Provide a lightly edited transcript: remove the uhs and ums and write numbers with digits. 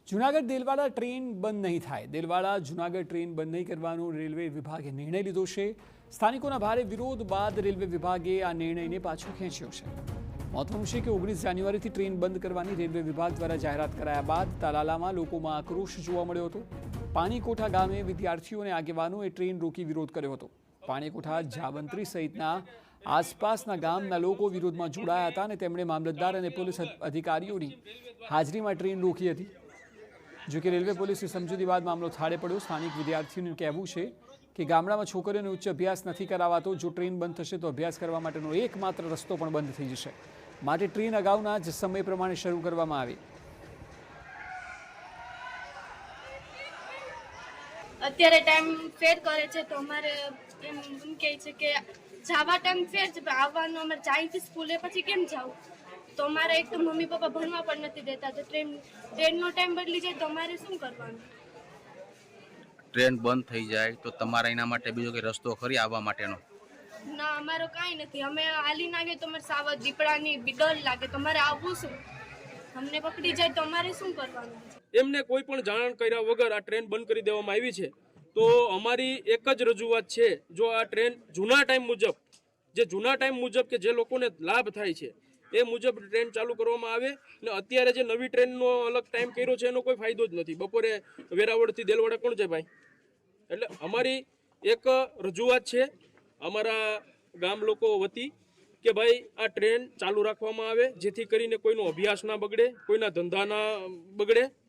Junagadh Delwada train બંધ નહીં થાય. દેલવાડા જૂનાગઢ ટ્રેન બંધ નહીં કરવાનો રેલવે વિભાગે નિર્ણય લીધો છે. સ્થાનિકોના ભારે વિરોધ બાદ રેલવે વિભાગે આ નિર્ણયને પાછો ખેંચ્યો છે. મહત્વનું છે કે 19 જાન્યુઆરીથી ટ્રેન બંધ કરવાની રેલવે વિભાગ દ્વારા જાહેરાત કરાયા બાદ તાલાલામાં લોકોમાં આક્રોશ જોવા મળ્યો હતો. પાણીકોઠા ગામે વિદ્યાર્થીઓ અને આગેવાનોએ ટ્રેન રોકી વિરોધ કર્યો હતો. પાણીકોઠા, જાવંત્રી સહિતના આસપાસના ગામના લોકો વિરોધમાં જોડાયા હતા અને તેમણે મામલતદાર અને પોલીસ અધિકારીઓની હાજરીમાં ટ્રેન રોકી હતી. જોકે રેલવે પોલીસની સમજૂતી બાદ મામલો થાળે પડ્યો. સ્થાનિક વિદ્યાર્થીઓનું કહેવું છે કે ગામડામાં છોકરીઓને ઉચ્ચ અભ્યાસ નથી કરાવાતો. જો ટ્રેન બંધ થશે તો અભ્યાસ કરવા માટેનો એકમાત્ર રસ્તો પણ બંધ થઈ જશે. માટે ટ્રેન અગાઉના જ સમય પ્રમાણે શરૂ કરવામાં આવે. અત્યારે ટાઈમ ફેર કરે છે તો અમારે એમ કહે છે કે જવા ટાઈમ ફેર છે, આવવાનું અમારે ચાઈથી સ્કૂલે પછી કેમ જવું? તો અમારે એક તો મમ્મી પપ્પા ભણવા પણ નથી દેતા, તો ટ્રેનનો ટાઈમ બદલી જાય તો અમારે શું કરવાનું? ટ્રેન બંધ થઈ જાય તો તમારા એના માટે બીજો કે રસ્તો ખરી આવવા માટેનો? ના, અમારો કાંઈ નથી. અમે હાલીને આવીએ તો અમારે સાવધ દીપડાની ડર લાગે તો અમારે આવવું શું? અમને પકડી જાય તો અમારે શું કરવાનું? એમને કોઈ પણ જાણ કર્યા વગર આ ટ્રેન બંધ કરી દેવામાં આવી છે. તો અમારી એક જ રજૂઆત છે, જો આ ટ્રેન જૂના ટાઈમ મુજબ કે જે લોકોને લાભ થાય છે એ મુજબ ટ્રેન ચાલુ કરવામાં આવે. ને અત્યારે જે નવી ટ્રેનનો અલગ ટાઈમ કર્યો છે એનો કોઈ ફાયદો જ નથી. બપોરે વેરાવળથી દેલવાડા કોણ છે ભાઈ? એટલે અમારી એક રજૂઆત છે અમારા ગામ લોકો વતી કે ભાઈ આ ટ્રેન ચાલુ રાખવામાં આવે, જેથી કરીને કોઈનો અભ્યાસ ના બગડે, કોઈના ધંધા ના બગડે.